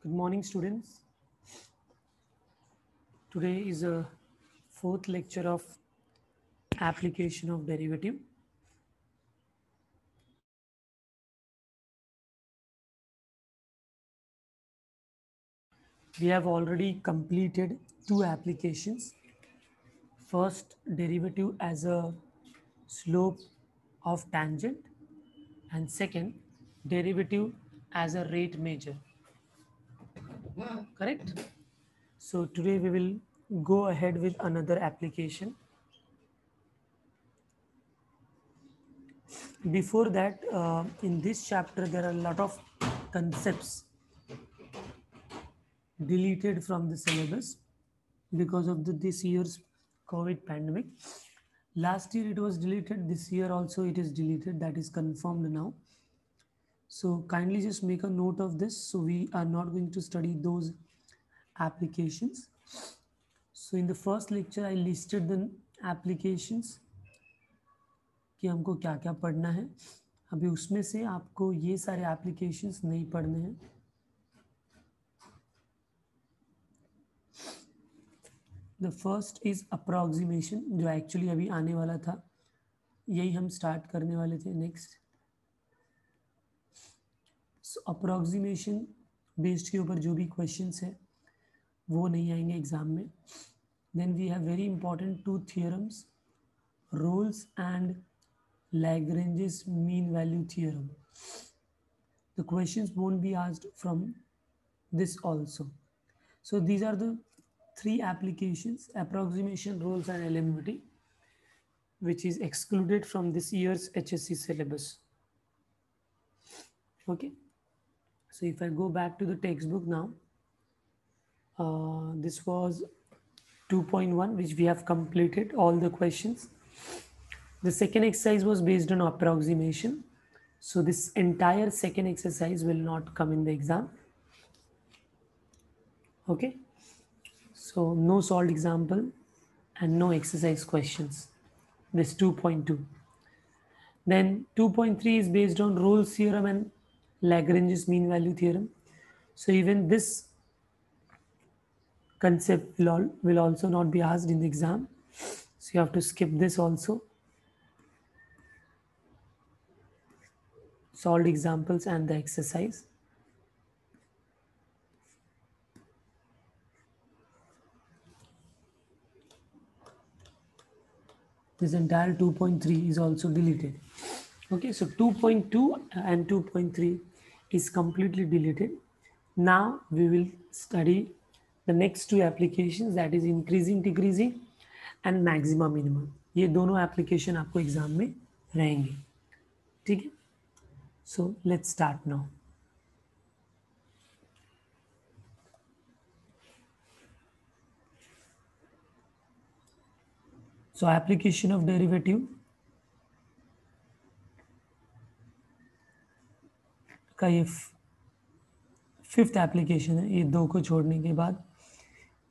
Good morning, students. Today is a fourth lecture of application of derivative. We have already completed two applications. First, derivative as a slope of tangent, and second, derivative as a rate measure. Correct? So today we will go ahead with another application. Before that, in this chapter, there are a lot of concepts deleted from the syllabus because of this year's COVID pandemic. Last year it was deleted, this year also it is deleted, that is confirmed now. So kindly just make a note of this. So we are not going to study those applications. So in the first lecture I listed the applications कि हमको क्या क्या पढ़ना है. अभी उसमें से आपको ये सारे applications नहीं पढ़ने हैं. The first is approximation, जो actually अभी आने वाला था, यही हम start करने वाले थे next. So approximation based के ऊपर जो भी questions है वो नहीं आएंगे एग्जाम में. Then we have very important two theorems, Rolle's and Lagrange's mean value theorem. The questions won't be asked from this also. So these are the three applications: approximation, Rolle's and LMVT, which is excluded from this year's HSC syllabus. Okay. So if I go back to the textbook now, this was 2.1, which we have completed all the questions. The second exercise was based on approximation. So this entire second exercise will not come in the exam. Okay. So no solved example and no exercise questions. This 2.2. Then 2.3 is based on Rolle's theorem and Lagrange's mean value theorem. So even this concept will also not be asked in the exam. So you have to skip this also. Solved examples and the exercise. This entire 2.3 is also deleted. Okay, so 2.2 and 2.3 is completely deleted. Now we will study the next two applications, that is increasing, decreasing and maxima minimum. ये दोनों application आपको exam में रहेंगे. ठीक है? So let's start now. So application of derivative का ये fifth application है, ये दो को छोड़ने के बाद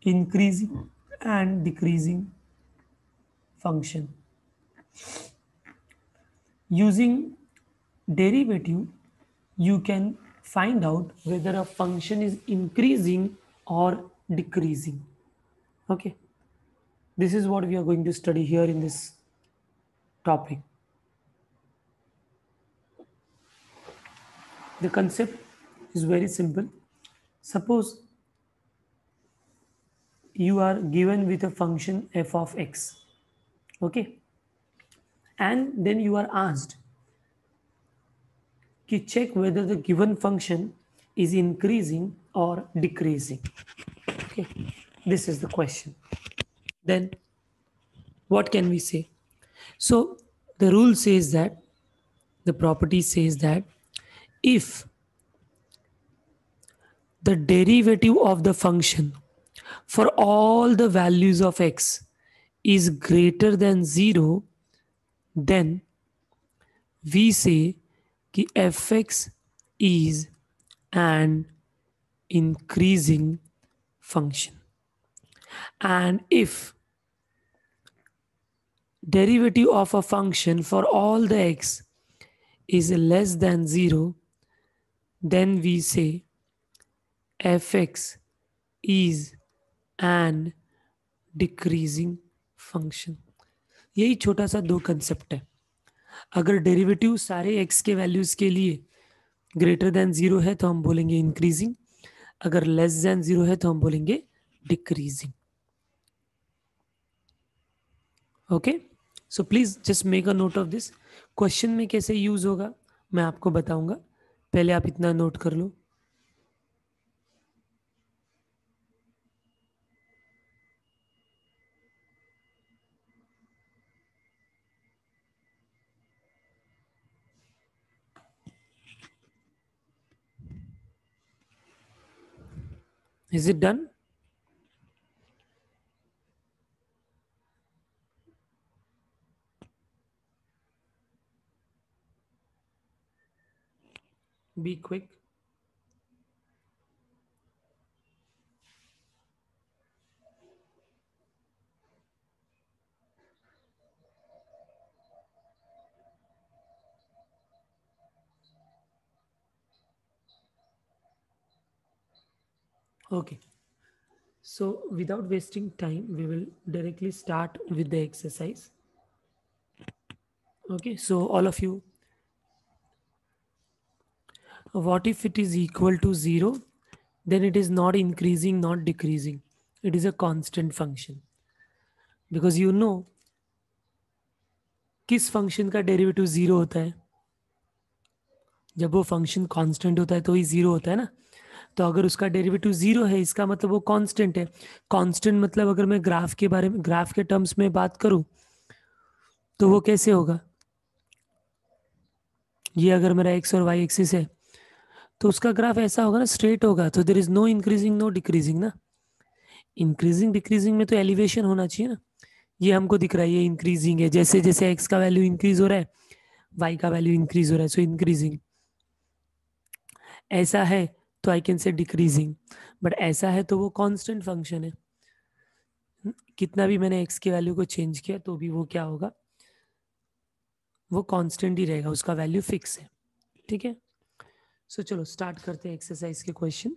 increasing and decreasing function. Using derivative you can find out whether a function is increasing or decreasing. Okay, this is what we are going to study here in this topic. The concept is very simple. Suppose you are given with a function f of x, okay, and then you are asked to check whether the given function is increasing or decreasing. Okay, this is the question. Then what can we say? So the rule says that, the property says that if the derivative of the function for all the values of x is greater than 0, then we say कि fx is an increasing function. And if derivative of a function for all the x is less than 0, then we say fx is an decreasing function. यही छोटा सा दो concept है। अगर derivative सारे x के values के लिए ग्रेटर देन 0 है तो हम बोलेंगे इंक्रीजिंग, अगर लेस देन 0 है तो हम बोलेंगे decreasing. Okay, so please just make a note of this. Question में कैसे यूज होगा मैं आपको बताऊंगा, पहले आप इतना नोट कर लो। Is it done? Be quick. Okay, so without wasting time we will directly start with the exercise. Okay, so all of you, what if it is equal to 0? Then it is not increasing, not decreasing, it is a constant function, because you know किस function का derivative 0 होता है? जब वो function constant होता है तो ही 0 होता है ना। तो अगर उसका डेरिवेटिव 0 है इसका मतलब वो कांस्टेंट है। कांस्टेंट मतलब अगर मैं ग्राफ के बारे में, ग्राफ के टर्म्स में बात करूं तो वो कैसे होगा? ये अगर मेरा एक्स और वाई एक्सिस है तो उसका ग्राफ ऐसा होगा ना, स्ट्रेट होगा, तो there is no increasing no decreasing ना। इंक्रीजिंग डिक्रीजिंग में तो एलिवेशन होना चाहिए ना। ये हमको दिख रहा है ये इंक्रीजिंग है, जैसे जैसे एक्स का वैल्यू इंक्रीज हो रहा है वाई का वैल्यू इंक्रीज हो रहा है, सो इंक्रीजिंग। ऐसा है तो I can say decreasing, but ऐसा है तो वो कांस्टेंट फंक्शन है। कितना भी मैंने एक्स के वैल्यू को चेंज किया तो भी वो क्या होगा, वो कांस्टेंट ही रहेगा, उसका वैल्यू फिक्स है। ठीक है, सो चलो स्टार्ट करते हैं एक्सरसाइज के question.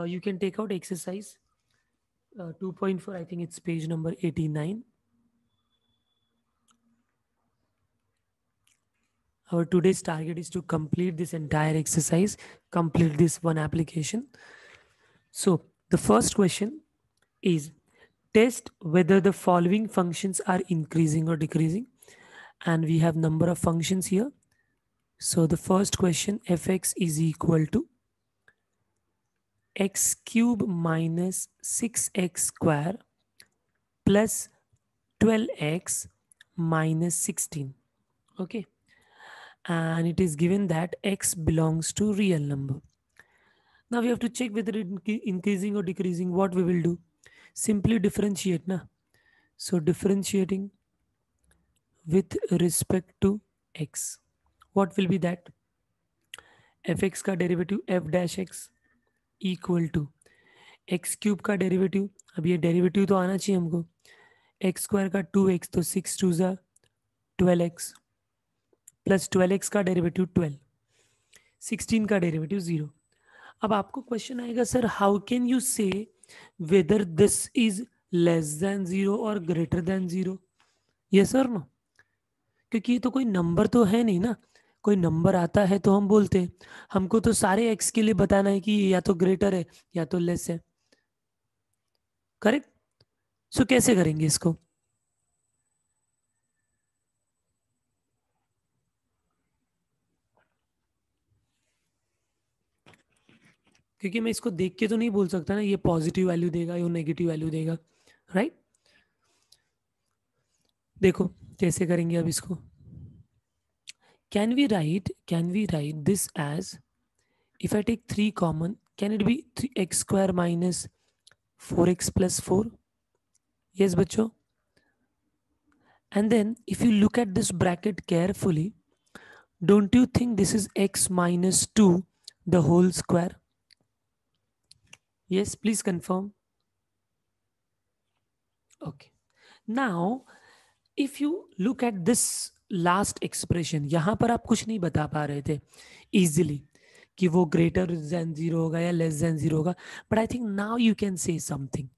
You can take out exercise 2.4, I think it's page number 89. Our today's target is to complete this entire exercise, complete this one application. So the first question is, test whether the following functions are increasing or decreasing. And we have number of functions here. So the first question, fx is equal to x cube minus 6x square plus 12x minus 16. Okay. And it is given that x belongs to real number. Now we have to check whether it increasing or decreasing. What we will do? Simply differentiate na. So differentiating with respect to x. What will be that? fx का derivative f dash x equal to x cube का derivative, अब ये derivative तो आना चाहिए हमको, x square का 2x तो 6 2 ज़ा 12x प्लस 12x का डेरिवेटिव 12, 16 का डेरिवेटिव 0। अब आपको क्वेश्चन आएगा, sir how can you say whether this is less than 0 और greater than 0? Yes sir no, क्योंकि ये तो कोई नंबर तो है नहीं ना। कोई नंबर आता है तो हम बोलते हैं, हमको तो सारे एक्स के लिए बताना है कि ये या तो ग्रेटर है या तो लेस है, करेक्ट? सो कैसे करेंगे इसको? क्योंकि मैं इसको देख के तो नहीं बोल सकता ना ये पॉजिटिव वैल्यू देगा या नेगेटिव वैल्यू देगा, राइट? देखो कैसे करेंगे अब इसको। can we write this as, if I take 3 common, can it be 3x square minus 4x plus 4? Yes बच्चों, and then if you look at this bracket carefully, don't you think this is x minus 2 the whole square? Yes, please confirm. Okay, now if you look at this last expression, यहां पर आप कुछ नहीं बता पा रहे थे easily कि वो ग्रेटर देन जीरो होगा या लेस देन जीरो होगा, but I think now you can say something.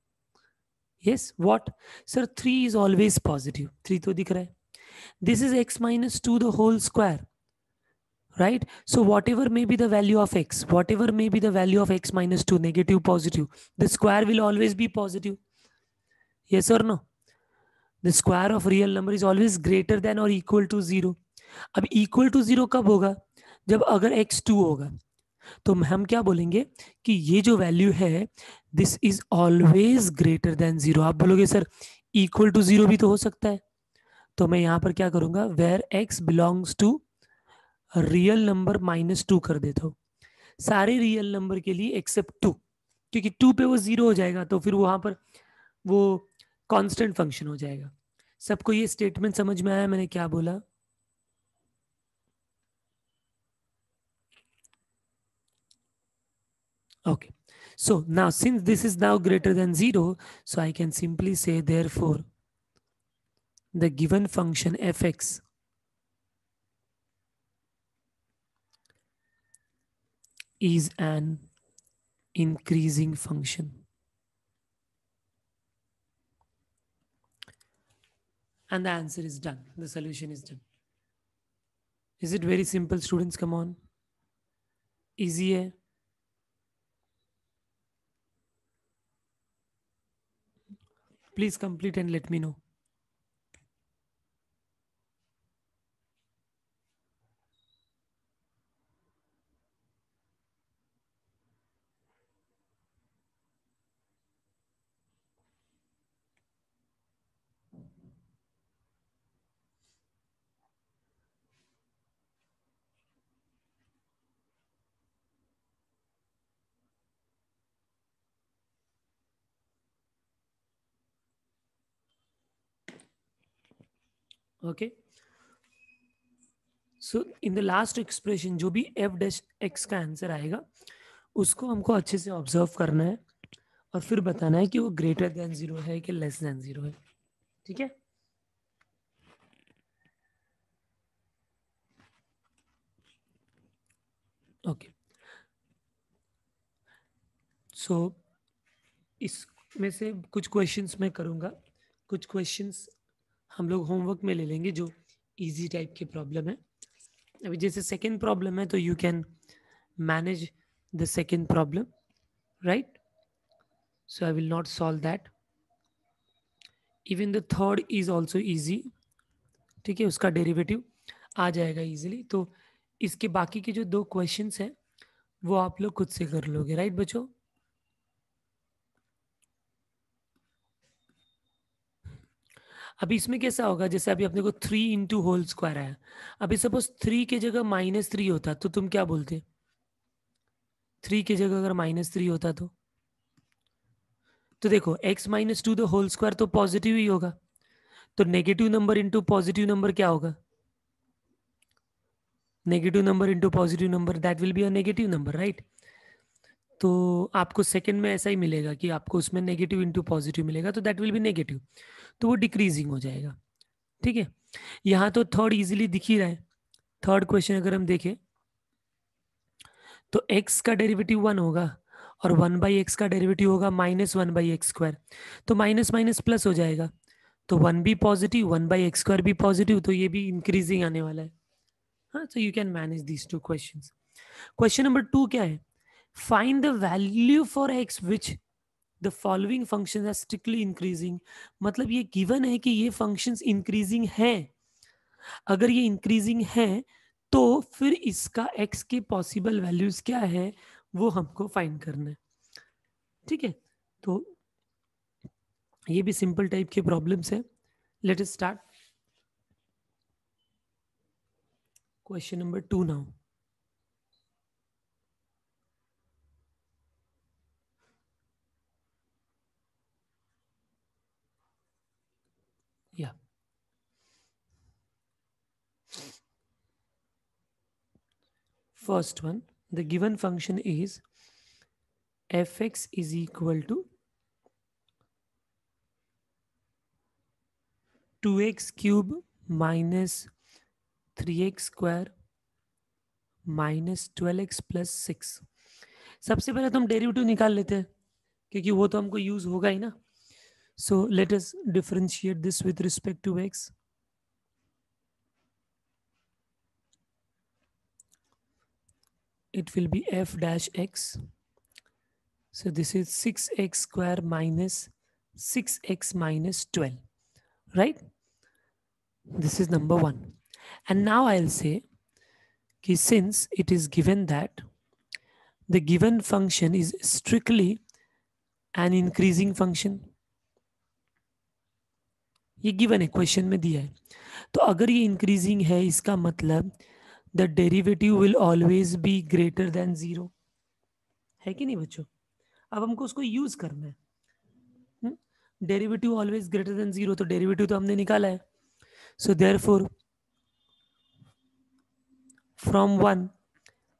Yes what sir, 3 is always positive. 3 तो दिख रहा है. This is x minus 2 the whole square, right? So whatever may be the value of x, whatever may be the value of x minus 2, negative, positive, the square will always be positive. Yes or no? The square of real number is always greater than or equal to 0. अब equal to 0 कब होगा? जब अगर x 2 होगा, तो हम क्या बोलेंगे कि ये जो वैल्यू है this is always greater than 0. आप बोलोगे सर इक्वल टू 0 भी तो हो सकता है, तो मैं यहां पर क्या करूंगा, where x belongs to real number minus 2 कर देता हूं सारे रियल नंबर के लिए एक्सेप्ट 2, क्योंकि 2 पे वो 0 हो जाएगा तो फिर वहां पर वो कांस्टेंट फंक्शन हो जाएगा. सबको ये स्टेटमेंट समझ में आया मैंने क्या बोला? Okay, so now since this is now greater than 0, so I can simply say therefore the given function fx is an increasing function. And the answer is done. The solution is done. Is it very simple, students? Come on. Easy है. Please complete and let me know. Okay. So in the last expression जो भी F dash x का answer आएगा उसको हमको अच्छे से observe करना है और फिर बताना है कि वो ग्रेटर देन 0 है कि लेस देन 0 है. ठीक है. ओके. सो इसमें से कुछ क्वेश्चंस मैं करूंगा, कुछ क्वेश्चंस हम लोग होमवर्क में ले लेंगे जो इजी टाइप के प्रॉब्लम है. अभी जैसे सेकंड प्रॉब्लम है तो you can manage the second problem, right? So I will not solve that. Even the third is also easy. ठीक है, उसका डेरिवेटिव आ जाएगा इजीली. तो इसके बाकी के जो 2 क्वेश्चंस हैं वो आप लोग खुद से कर लोगे, राइट बच्चों? अभी इसमें कैसा होगा, जैसे अभी अपने को 3 इंटू होल स्क्वायर आया. अभी सपोज 3 की जगह -3 होता तो तुम क्या बोलते? 3 की जगह अगर -3 होता तो देखो x माइनस 2 द होल स्क्वायर तो पॉजिटिव ही होगा, तो negative number into positive number क्या होगा? Negative number into positive number, that will be a negative number, right? तो आपको सेकंड में ऐसा ही मिलेगा कि आपको उसमें नेगेटिव इंटू पॉजिटिव मिलेगा, तो दैट विल बी नेगेटिव, तो वो डिक्रीजिंग हो जाएगा. ठीक है. यहाँ तो थर्ड इजीली दिख ही रहा है. थर्ड क्वेश्चन अगर हम देखें तो x का डेरिवेटिव 1 होगा और 1/x का डेरिवेटिव होगा -1/x². तो माइनस माइनस प्लस हो जाएगा, तो 1 भी पॉजिटिव 1/x² भी पॉजिटिव, तो ये भी इंक्रीजिंग आने वाला है. हाँ, so you can manage these 2 questions. Question number 2 क्या है? Find the value for x which the following functions are strictly increasing. मतलब ये given है कि ये functions increasing है. अगर ये increasing है तो फिर इसका x के possible values क्या है वो हमको find करना है. ठीक है, तो ये भी simple type के problems है. Let us start. Question number 2 now. Yeah. First one, the given function is fx is equal to 2x cube minus 3x square minus 12x plus 6। सबसे पहले तो हम डेरिवेटिव निकाल लेते हैं क्योंकि वो तो हमको यूज होगा ही ना. So let us differentiate this with respect to x. It will be f dash x. So this is 6x square minus 6x minus 12, right? This is number one. And now I'll say कि since it is given that the given function is strictly an increasing function, ये given है, question में दिया है, तो अगर ये increasing है इसका मतलब the derivative will always be greater than zero, है कि नहीं बच्चों? अब हमको उसको यूज करना है. Derivative always greater than zero, तो डेरिवेटिव तो हमने निकाला है. So therefore from 1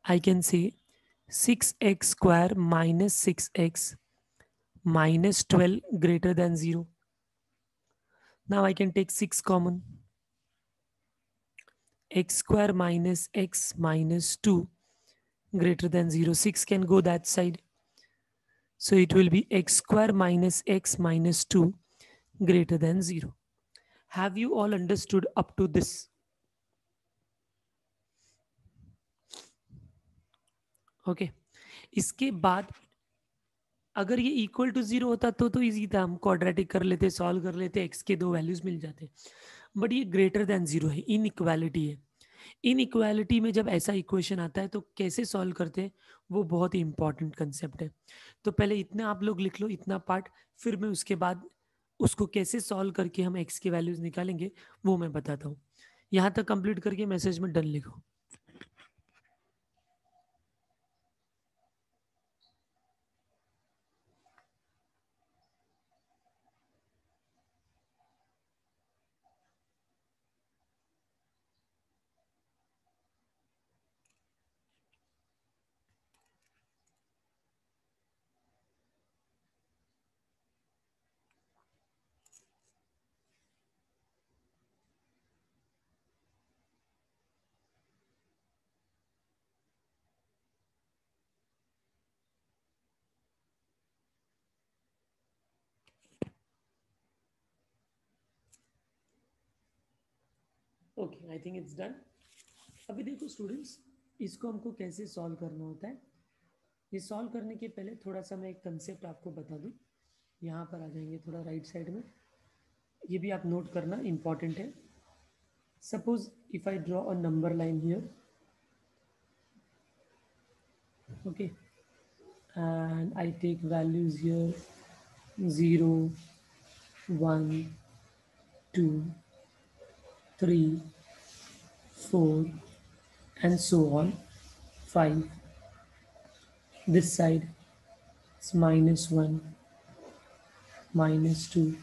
I can say 6x square minus 6x minus 12 greater than 0. Now I can take 6 common. X square minus x minus 2 greater than 0. 6 can go that side. So it will be x square minus x minus 2 greater than 0. Have you all understood up to this? Okay. इसके बाद अगर ये equal to zero होता तो easy था, हम quadratic कर लेते, सॉल्व कर लेते, एक्स के दो वैल्यूज मिल जाते. बट ये ग्रेटर देन जीरो है, इनइक्वालिटी है. इनइक्वालिटी में जब ऐसा इक्वेशन आता है तो कैसे सॉल्व करते हैं, वो बहुत ही इंपॉर्टेंट कंसेप्ट है. तो पहले इतना आप लोग लिख लो, इतना पार्ट, फिर मैं उसके बाद उसको कैसे सॉल्व करके हम एक्स के वैल्यूज निकालेंगे वो मैं बताता हूँ. यहाँ तक कंप्लीट करके मैसेज में डन लिखो. Okay, I think it's done. अभी देखो स्टूडेंट्स, इसको हमको कैसे सॉल्व करना होता है. ये सॉल्व करने के पहले थोड़ा सा मैं एक कंसेप्ट आपको बता दूं. यहाँ पर आ जाएंगे थोड़ा राइट साइड में, ये भी आप नोट करना, इंपॉर्टेंट है. Suppose if I draw a number line here, okay, and I take values here 0, 1, 2, 3, 4 and so on, 5. This side is -1, -2,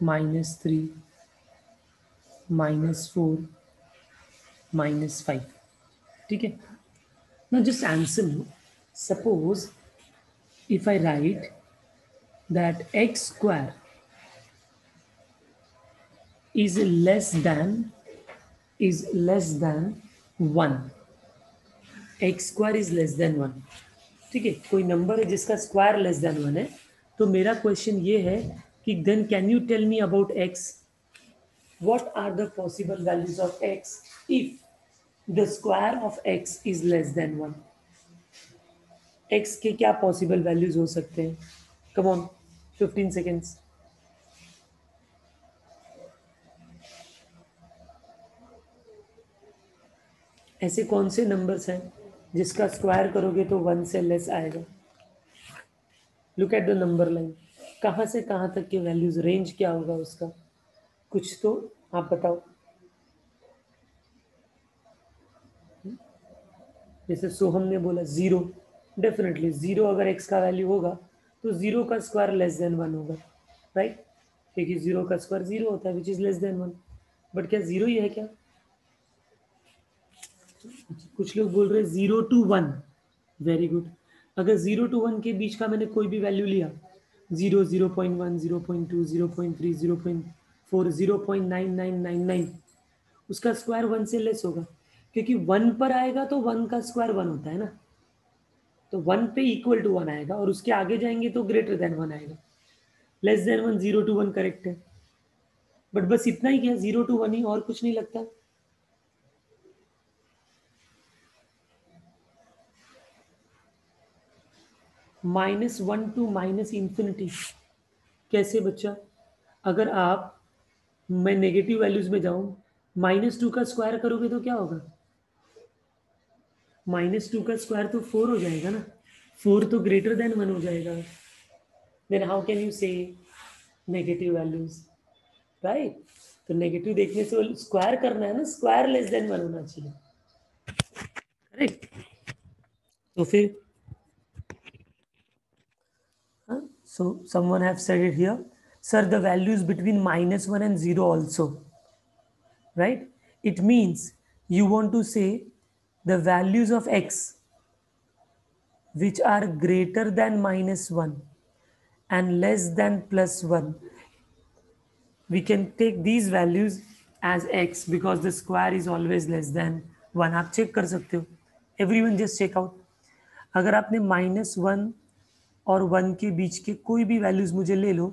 -3, -4, -5. ठीक है. Now just answer me. Suppose if I write that x square is less than 1. x square is less than 1. ठीक है, कोई number है जिसका square less then 1 है, तो मेरा क्वेश्चन ये है कि then can you tell me about x, what are the possible values of x if the square of x is less than 1. x के क्या पॉसिबल वैल्यूज हो सकते हैं? Come on, 15 seconds. ऐसे कौन से नंबर्स हैं जिसका स्क्वायर करोगे तो 1 से लेस आएगा? Look at the number line, कहाँ से कहाँ तक के वैल्यूज, रेंज क्या होगा उसका, कुछ तो आप बताओ. जैसे सोहम ने बोला 0, डेफिनेटली 0 अगर x का वैल्यू होगा तो 0 का स्क्वायर लेस देन 1 होगा, राइट? क्योंकि 0 का स्क्वायर 0 होता है which is less then 1. But क्या 0 ही है क्या? कुछ लोग बोल रहे 0 to 1. Very good. अगर 0 to 1 के बीच का मैंने कोई भी वैल्यू लिया, 0, 0.1, 0.2, 0.3, 0.4, 0.9999, उसका स्क्वायर 1 से लेस होगा क्योंकि 1 पर आएगा तो 1 का स्क्वायर 1 होता है ना, तो 1 पे इक्वल टू 1 आएगा, और उसके आगे जाएंगे तो ग्रेटर देन 1 आएगा। लेस देन 1 0 to 1 करेक्ट है, बट बस इतना ही क्या, 0 to 1 ही, और कुछ नहीं लगता। -1 to -infinity कैसे बच्चा? अगर आप, मैं नेगेटिव वैल्यूज में जाऊं, -2 का स्क्वायर करोगे तो क्या होगा? -2 का स्क्वायर तो 4 हो जाएगा ना, 4 तो ग्रेटर देन 1 हो जाएगा। देन हाउ कैन यू से नेगेटिव वैल्यूज, राइट? तो नेगेटिव देखने से स्क्वायर करना है ना, स्क्वायर लेस देन 1 होना चाहिए, करेक्ट? तो फिर so someone have said it here, sir, the values between -1 and 0 also, right? It means you want to say the values of x which are greater than -1 and less than +1, we can take these values as x because the square is always less than 1. आप check कर सकते हो, everyone just check out. अगर आपने -1 और 1 के बीच के कोई भी वैल्यूज मुझे ले लो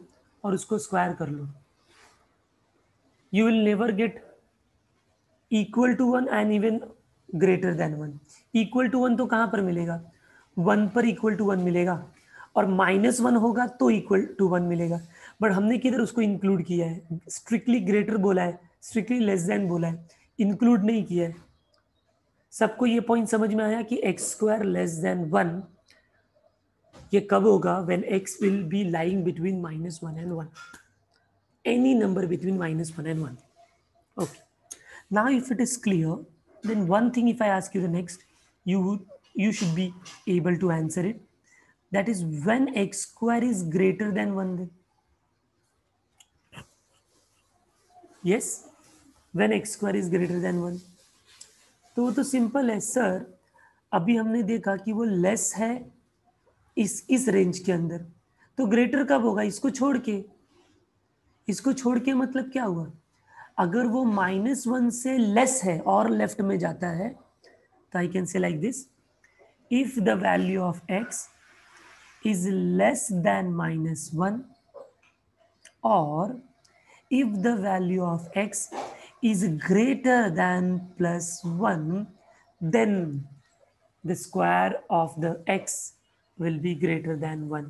और उसको स्क्वायर कर लो, you will never get equal to 1 and even greater than 1. equal to 1 तो कहाँ पर मिलेगा? 1 पर equal to 1 मिलेगा, और -1 होगा तो equal to 1 मिलेगा, बट हमने किधर उसको इंक्लूड किया है? स्ट्रिक्टली ग्रेटर बोला है, स्ट्रिक्टली लेस देन बोला है, इंक्लूड नहीं किया है। सबको ये पॉइंट समझ में आया कि एक्स स्क्वायर लेस देन 1 ये कब होगा? When x will be lying between -1 and 1, any number between -1 and 1. Okay. Now, if it is clear, then one thing, if I ask you the next, you should be able to answer it. That is when x square is greater than 1. Then yes, when x square is greater than 1. तो वो तो simple है sir, अभी हमने देखा कि वो less है इस रेंज के अंदर, तो ग्रेटर कब होगा? इसको छोड़ के, इसको छोड़ के मतलब क्या हुआ? अगर वो -1 से लेस है और लेफ्ट में जाता है, तो I can say like this, if the value of x is less than -1, or if the value of x is greater than +1, then the square of the x will be greater than 1.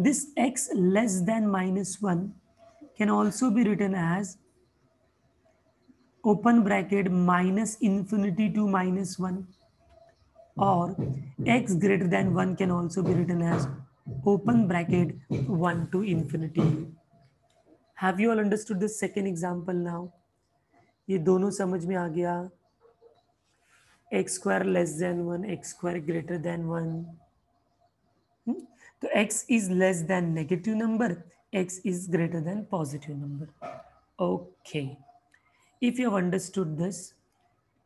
This x less than -1 can also be written as open bracket -infinity to -1, or x greater than 1 can also be written as open bracket 1 to infinity. Have you all understood the second example now? ये दोनों समझ में आ गया, x square less than 1, x square greater than 1. तो x is less than negative number, x is greater than positive number. Okay, if you have understood this,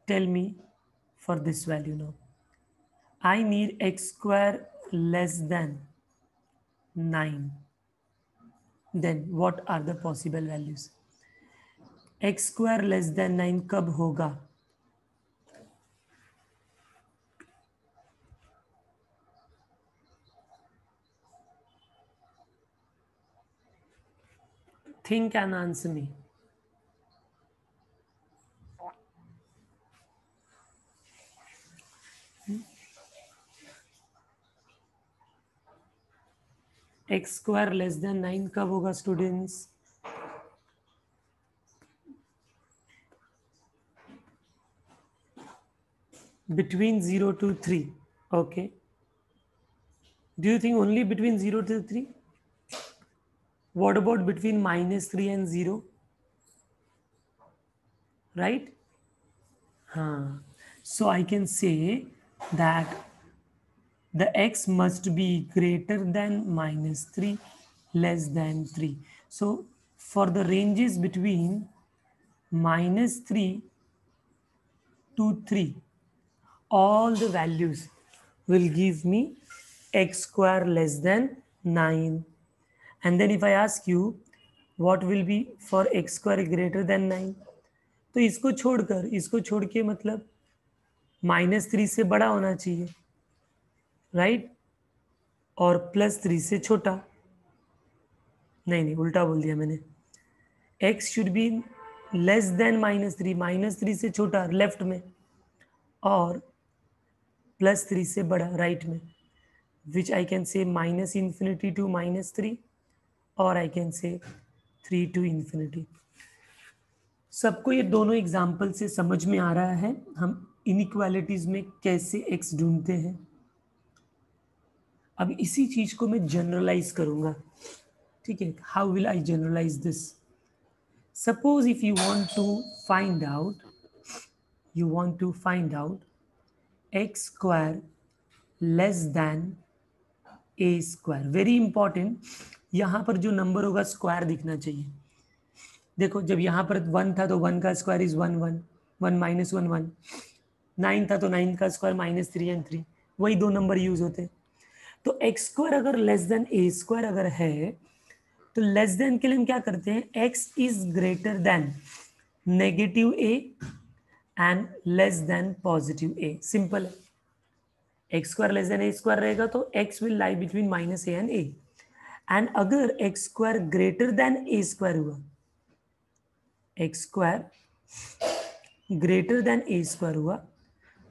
tell me for this value now. I need x square less than 9. Then what are the possible values? x square less than 9 कब होगा? Think and answer me. x square less than 9 कब होगा students? Between 0 to 3. Okay. Do you think only between 0 to 3? What about between -3 and 0? Right? So I can say that the x must be greater than -3, less than 3. So for the ranges between -3 to 3, all the values will give me x square less than 9. And then if I ask you what will be for x square greater than 9, तो इसको छोड़ के मतलब -3 से बड़ा होना चाहिए, right, और +3 से छोटा। नहीं, उल्टा बोल दिया मैंने। x should be less than -3, -3 से छोटा लेफ्ट में, और +3 से बड़ा राइट में, विच आई कैन से -∞ to -3, और आई कैन से 3 to ∞। सबको ये दोनों एग्जाम्पल से समझ में आ रहा है हम इनइक्वालिटीज में कैसे x ढूंढते हैं। अब इसी चीज को मैं जनरलाइज करूंगा, ठीक है। How will I generalise this? Suppose if you want to find out x square less than a square. Very important, यहां पर जो नंबर होगा स्क्वायर दिखना चाहिए। देखो, जब यहां पर 1 था तो 1 का स्क्वायर इज 1 1, 1 -1 1, 9 था तो 9 का स्क्वायर -3 and 3, वही दो नंबर यूज होते हैं। तो x स्क्वायर अगर लेस देन a स्क्वायर अगर है, तो लेस देन के लिए हम क्या करते हैं, x is greater than -a and less than +a। Simple है। X square less than a square रहेगा तो x will lie between -a and a। And अगर x square greater than a square हुआ, x square greater than a square हुआ,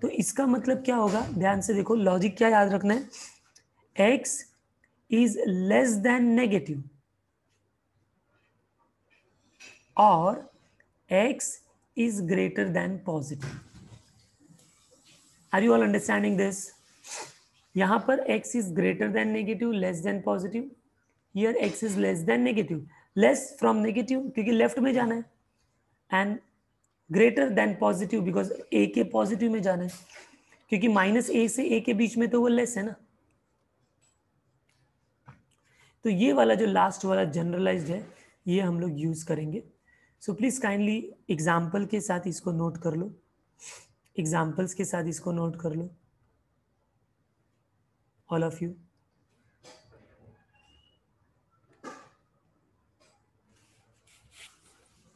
तो इसका मतलब क्या होगा, ध्यान से देखो, लॉजिक क्या याद रखना है, x is less then negative और x is greater than positive. Are you all understanding this? यहां पर x is greater than negative, less than positive. Here x is less than negative, less from negative क्योंकि left में जाना है, and greater than positive because a के positive में जाना है, क्योंकि -a से a के बीच में तो वो लेस है ना। तो ये वाला जो लास्ट वाला जनरलाइज्ड है, ये हम लोग यूज करेंगे। सो प्लीज काइंडली एग्जाम्पल के साथ इसको नोट कर लो, एग्जाम्पल्स के साथ इसको नोट कर लो, ऑल ऑफ यू।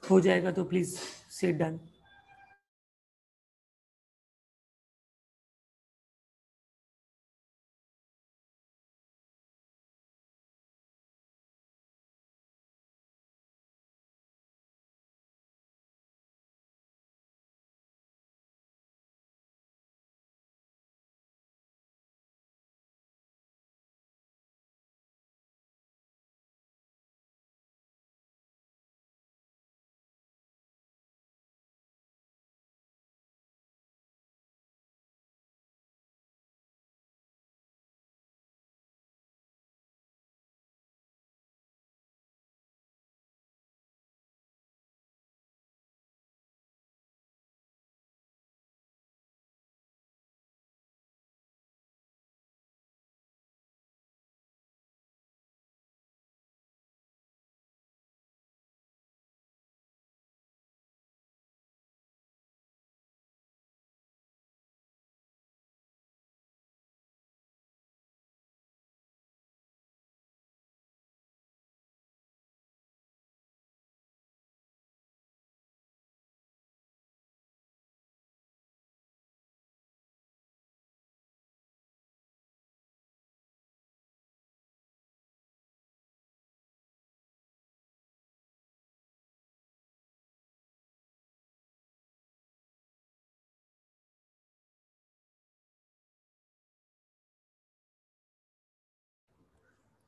हो जाएगा तो प्लीज से done.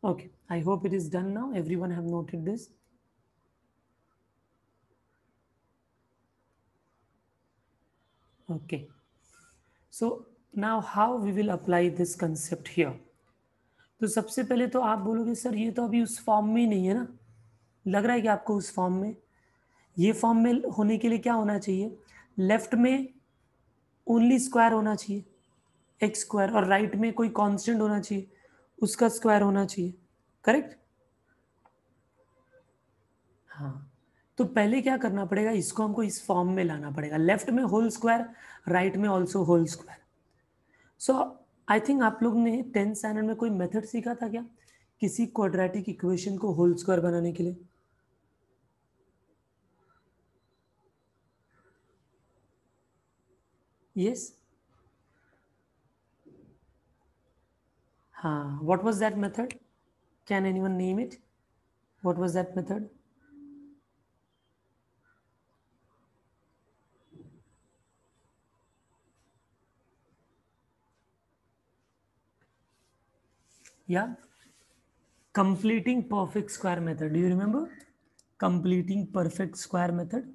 Okay, I hope it is done now. Everyone have noted this. Okay, so now how we will apply this concept here? तो सबसे पहले तो आप बोलोगे सर ये तो अभी उस फॉर्म में नहीं है ना, लग रहा है कि आपको उस फॉर्म में, ये फॉर्म में होने के लिए क्या होना चाहिए, लेफ्ट में ओनली स्क्वायर होना चाहिए एक्स स्क्वायर, और राइट में कोई कांस्टेंट होना चाहिए, उसका स्क्वायर होना चाहिए, करेक्ट। हाँ, तो पहले क्या करना पड़ेगा, इसको हमको इस फॉर्म में लाना पड़ेगा, लेफ्ट में होल स्क्वायर, राइट में also whole square. So I think आप लोग ने 10th स्टैंडर्ड में कोई मेथड सीखा था क्या, किसी क्वाड्रेटिक इक्वेशन को होल स्क्वायर बनाने के लिए? Yes, What was that method? Can anyone name it? What was that method? Yeah, completing perfect square method. Do you remember completing perfect square method?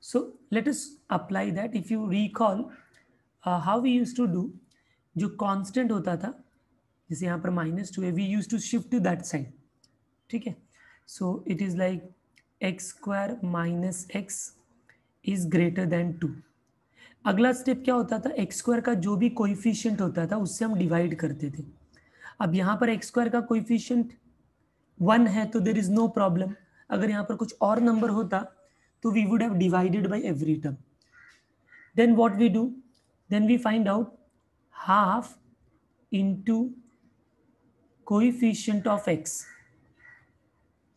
So let us apply that. If you recall how we used to do, जो constant होता था, जैसे यहाँ पर -2 है, we used to shift to that side. ठीक है, so it is like x square minus x is greater than 2. अगला स्टेप क्या होता था, एक्स स्क्वायर का जो भी कोइफिशिएंट होता था उससे हम डिवाइड करते थे. अब यहाँ पर एक्स स्क्वायर का कोइफिशिएंट 1 है तो देर इज नो प्रॉब्लम. अगर यहाँ पर कुछ और नंबर होता तो we would have divided by every term. Then what we do, then we find out half into coefficient of x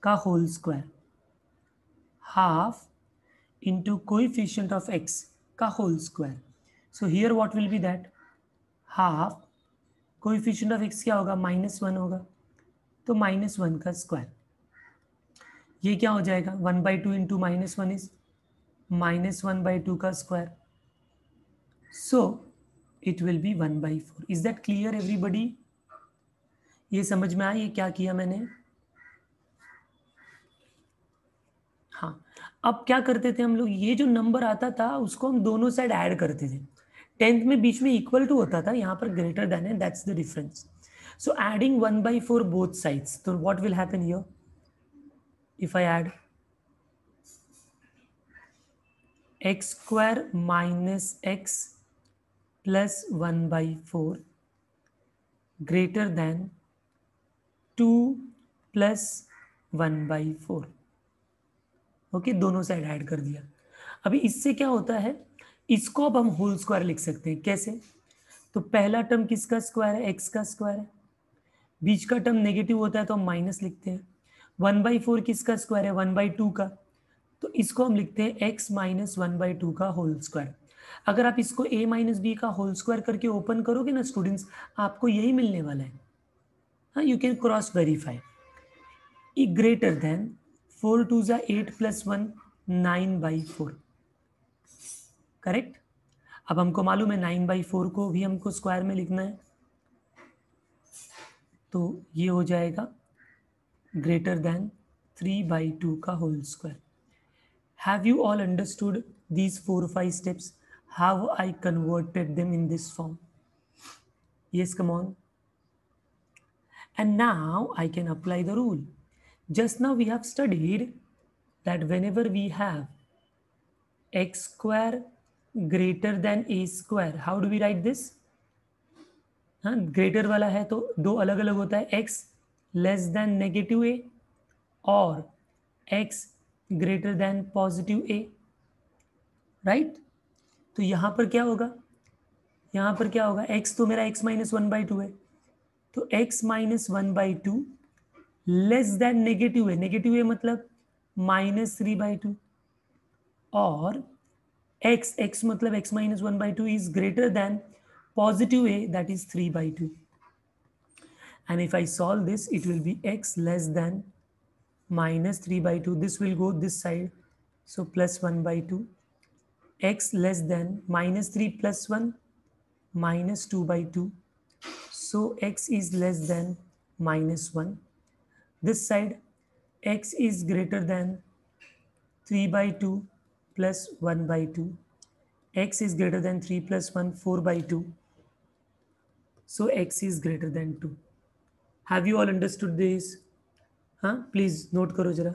का whole square, half into coefficient of x का whole square. So here what will be that, half coefficient of x क्या होगा, -1 होगा, तो -1 का square. ये क्या हो जाएगा, 1/2 इंटू -1 इज -1/2 का square. So it will be 1/4. Is that clear everybody? ये समझ में आया ये क्या किया मैंने? हाँ, अब क्या करते थे हम लोग, ये जो नंबर आता था उसको हम दोनों साइड ऐड करते थे. 10th में बीच में इक्वल टू होता था, यहाँ पर ग्रेटर देन है, that's the difference. So adding 1/4 both sides, तो what will happen here, if I add x square minus x plus 1/4 greater than 2 plus 1/4. Okay, दोनों साइड ऐड कर दिया. अभी इससे क्या होता है, इसको अब हम होल स्क्वायर लिख सकते हैं. कैसे, तो पहला टर्म किसका स्क्वायर है, एक्स का स्क्वायर है. बीच का टर्म नेगेटिव होता है तो हम माइनस लिखते हैं. 1/4 किसका स्क्वायर है, 1/2 का, तो इसको हम लिखते हैं x माइनस 1/2 का होल स्क्वायर. अगर आप इसको a माइनस बी का होल स्क्वायर करके ओपन करोगे ना स्टूडेंट्स, आपको यही मिलने वाला है. हाँ, you can cross verify. E greater than 4 2 जा 8 प्लस 1 9/4. करेक्ट. अब हमको मालूम है 9/4 को भी हमको स्क्वायर में लिखना है, तो ये हो जाएगा ग्रेटर देन 3/2 का whole square. Have you all understood these 4 or 5 steps? How I converted them in this form? Yes, come on. And now I can apply the rule. Just now we have studied that whenever we have x square greater than a square, how do we write this? हाँ, greater वाला है तो दो अलग अलग होता है, x less than negative a और x greater than positive a. Right. तो यहां पर क्या होगा, यहाँ पर क्या होगा, x तो मेरा x माइनस 1/2 है, तो x minus 1/2 less than negative है, नेगेटिव है मतलब -3/2, और x मतलब x minus 1/2 is greater then positive a, that is 3/2. and if I solve this, it will be x less than -3/2. This will go this side, so plus 1/2. X less than -3 plus 1 -2/2. So x is less than -1. This side x is greater than 3/2 plus 1/2. X is greater than 3 plus 1 4/2. So x is greater than 2. Have you all understood this? हाँ, please note करो जरा.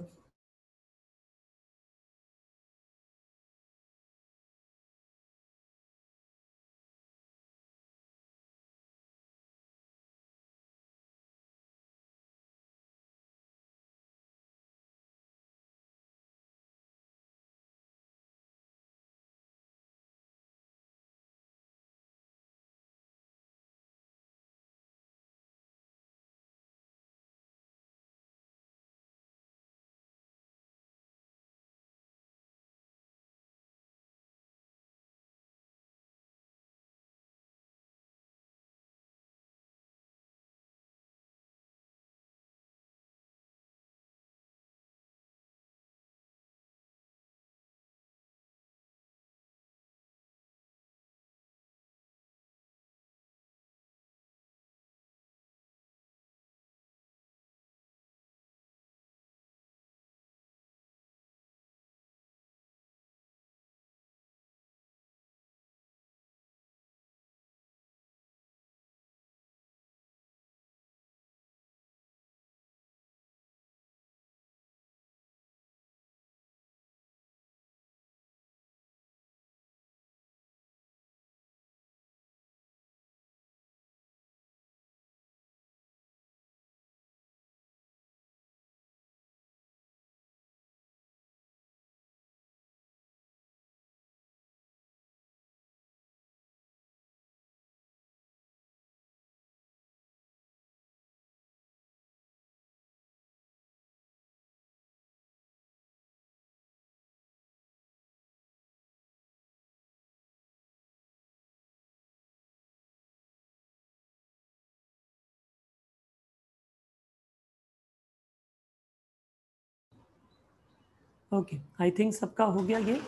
Okay, I think सबका हो गया ये।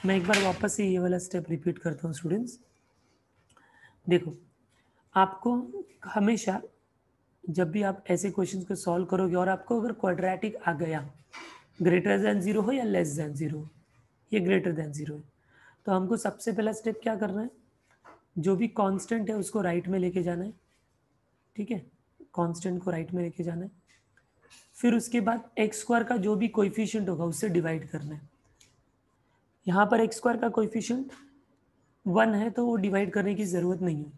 मैं एक बार वापस से ये वाला स्टेप रिपीट करता हूँ स्टूडेंट्स। देखो, आपको हमेशा जब भी आप ऐसे क्वेश्चंस को सॉल्व करोगे और आपको अगर क्वाड्रेटिक आ गया, ग्रेटर देन 0 हो या लेस देन 0, ये ग्रेटर देन 0 है, तो हमको सबसे पहला स्टेप क्या करना है, जो भी कांस्टेंट है उसको राइट में लेके जाना है। ठीक है, कांस्टेंट को राइट में लेके जाना है। फिर उसके बाद एक्स स्क्वायर का जो भी कोएफिशिएंट होगा उससे डिवाइड करना है। यहाँ पर एक्स स्क्वायर का कोएफिशिएंट 1 है तो वो डिवाइड करने की ज़रूरत नहीं है।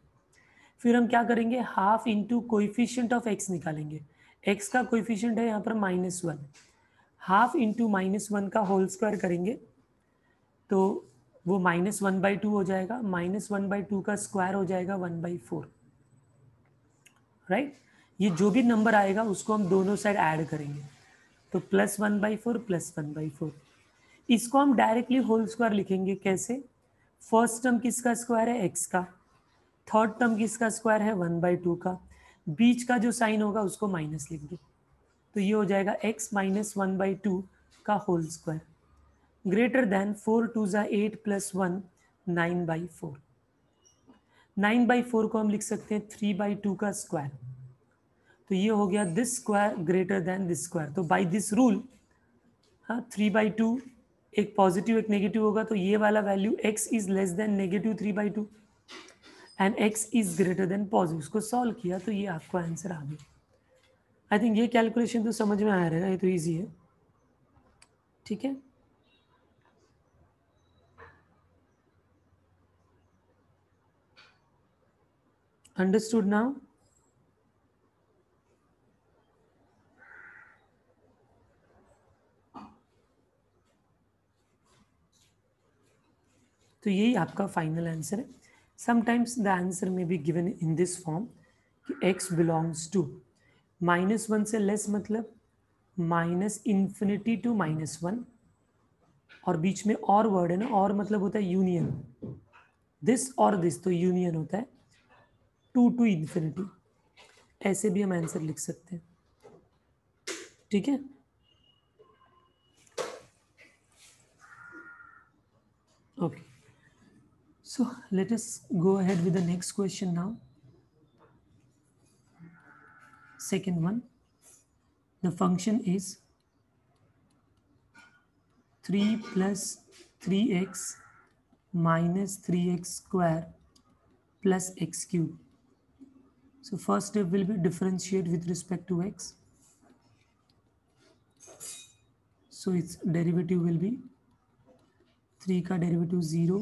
फिर हम क्या करेंगे, half into coefficient of x निकालेंगे। एक्स का कोएफिशिएंट है यहाँ पर -1, हाफ इंटू -1 का होल स्क्वायर करेंगे तो वो -1/2 हो जाएगा। -1/2 का स्क्वायर हो जाएगा 1/4, राइट। ये जो भी नंबर आएगा उसको हम दोनों साइड ऐड करेंगे, तो +1/4 +1/4। इसको हम डायरेक्टली होल स्क्वायर लिखेंगे। कैसे, फर्स्ट टर्म किसका स्क्वायर है, एक्स का, थर्ड टर्म किसका स्क्वायर है, 1/2 का, बीच का जो साइन होगा उसको माइनस लिख दो, तो ये हो जाएगा x - 1/2 का होल स्क्वायर, ग्रेटर देन 4 2 ज़ा 8 + 1 9/4। 9/4 को हम लिख सकते हैं 3/2 का स्क्वायर, तो ये हो गया this square greater then this square. तो बाय दिस रूल, हाँ, 3/2 एक पॉजिटिव एक नेगेटिव होगा, तो ये वाला value x is less then -3/2 and x is greater then positive. उसको सॉल्व किया तो ये आपको आंसर आ गया। आई थिंक ये कैलकुलेशन तो समझ में आ रहा है, ये तो ईजी है। ठीक है, अंडरस्टूड नाउ। तो यही आपका फाइनल आंसर है। समटाइम्स द आंसर में be given in this form कि x बिलोंग्स टू -1 से लेस, मतलब -∞ टू -1, और बीच में और वर्ड है ना, और मतलब होता है यूनियन, दिस और दिस, तो यूनियन होता है 2 to ∞। ऐसे भी हम आंसर लिख सकते हैं। ठीक है, okay, so let us go ahead with the next question now. Second one, the function is 3 plus 3x minus 3x square plus x cube. So first step will be differentiate with respect to x. So its derivative will be 3 का derivative 0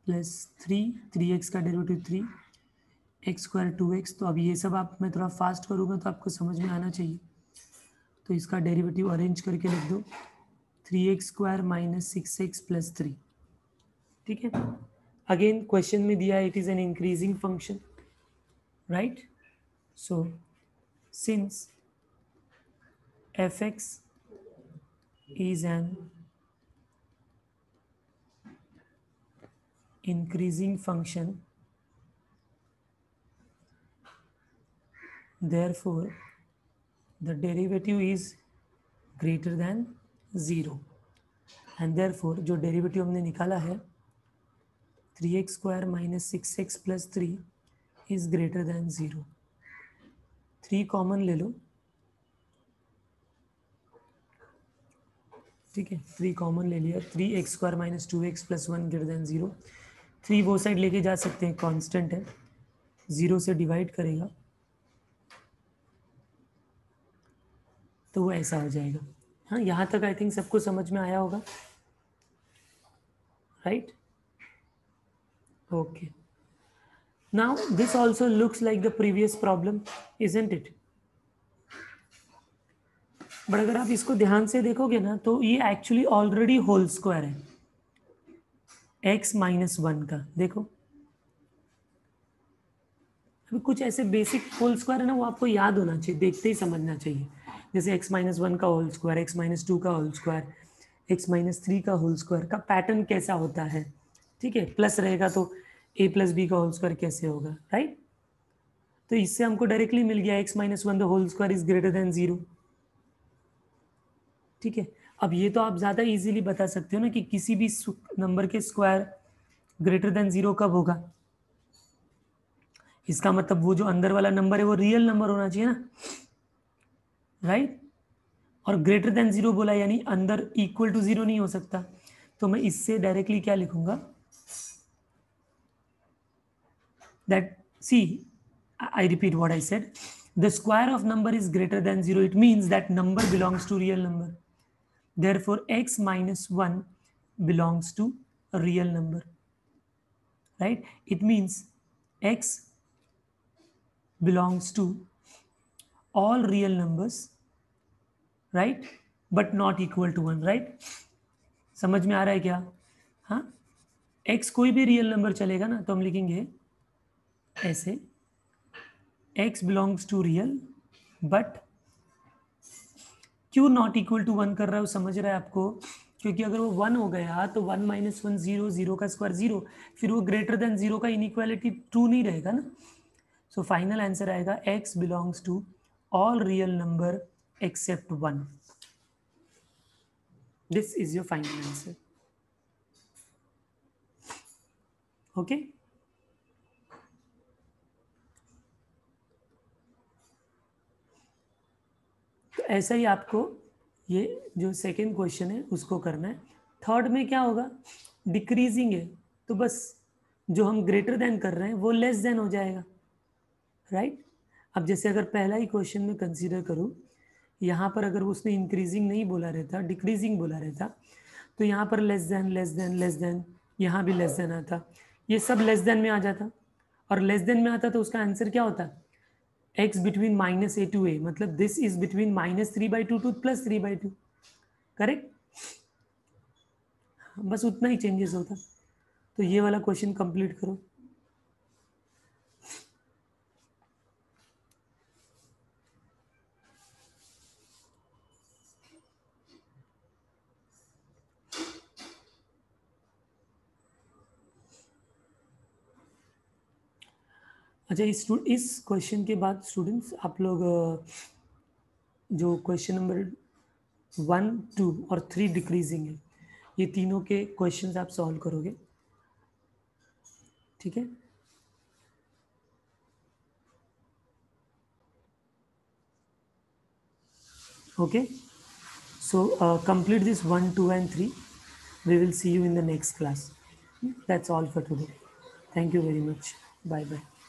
plus 3x का derivative 3, x square 2x। तो अब ये सब आप, मैं थोड़ा fast करूँगा तो आपको समझ में आना चाहिए, तो इसका डेरिवेटिव अरेंज करके लिख दो, 3x square minus 6x plus 3। ठीक है, अगेन क्वेश्चन में दिया है it is an increasing function, right. So since fx is an increasing function, therefore the derivative is greater than 0, and therefore जो डेरिवेटिव हमने निकाला है 3x square minus 6x plus 3 is greater than 0। 3 common ले लो, ठीक है, 3 common ले लिया, 3x square minus 2x plus 1 greater than 0। 3 वो साइड लेके जा सकते हैं, कांस्टेंट है, 0 से डिवाइड करेगा तो वो ऐसा हो जाएगा। हाँ, यहाँ तक आई थिंक सबको समझ में आया होगा, right. Okay, now this also looks like the previous problem, isn't it? But अगर आप इसको ध्यान से देखोगे ना तो ये एक्चुअली ऑलरेडी होल स्क्वायर है x - 1 का। देखो, अभी कुछ ऐसे बेसिक होल स्क्वायर है ना, वो आपको याद होना चाहिए, देखते ही समझना चाहिए। जैसे x - 1 का होल स्क्वायर, x - 2 का होल स्क्वायर, x - 3 का होल स्क्वायर का पैटर्न कैसा होता है। ठीक है, प्लस रहेगा तो a + b का होल स्क्वायर कैसे होगा, राइट। तो इससे हमको डायरेक्टली मिल गया x - 1 the whole square is greater than 0। ठीक है, अब ये तो आप ज़्यादा इजीली बता सकते हो ना कि किसी भी नंबर के स्क्वायर ग्रेटर देन 0 कब होगा। इसका मतलब वो जो अंदर वाला नंबर है वो रियल नंबर होना चाहिए ना, राइट। और ग्रेटर देन 0 बोला यानी अंदर इक्वल टू 0 नहीं हो सकता। तो मैं इससे डायरेक्टली क्या लिखूंगा, that see I repeat what I said. The square of number is greater than 0. It means that number belongs to real number. Therefore, x minus 1 belongs to a real number. Right? It means x belongs to all real numbers, right? But not equal to 1, right? समझ में आ रहा है क्या? हाँ, x कोई भी real number चलेगा ना, तो हम लिखेंगे ऐसे x belongs to real but क्यों नॉट इक्वल टू 1 कर रहा है वो समझ रहा है आपको, क्योंकि अगर वो 1 हो गया तो 1 माइनस 1 0, 0 का स्क्वायर 0, फिर वो ग्रेटर देन 0 का इनइक्वालिटी ट्रू नहीं रहेगा ना। सो फाइनल आंसर आएगा x belongs to all real number except 1। This is your final answer. Okay, तो ऐसा ही आपको ये जो सेकेंड क्वेश्चन है उसको करना है। थर्ड में क्या होगा, डिक्रीजिंग है, तो बस जो हम ग्रेटर देन कर रहे हैं वो लेस देन हो जाएगा, राइट। अब जैसे अगर पहला ही क्वेश्चन में कंसीडर करूं, यहाँ पर अगर उसने इंक्रीजिंग नहीं बोला रहता, डिक्रीजिंग बोला रहता, तो यहाँ पर less than less than less than, यहाँ भी लेस देन आता, ये सब लेस देन में आ जाता, और लेस देन में आता तो उसका आंसर क्या होता, x between minus A to A, मतलब this is between -3/2 to +3/2, correct. बस उतना ही चेंजेस होता। तो ये वाला क्वेश्चन कंप्लीट करो। अच्छा, इस क्वेश्चन के बाद स्टूडेंट्स आप लोग जो क्वेश्चन नंबर 1, 2 और 3 डिक्रीजिंग है, ये तीनों के क्वेश्चंस आप सॉल्व करोगे, ठीक है। Okay, so complete this 1, 2 and 3. We will see you in the next class. That's all for today. Thank you very much. Bye bye.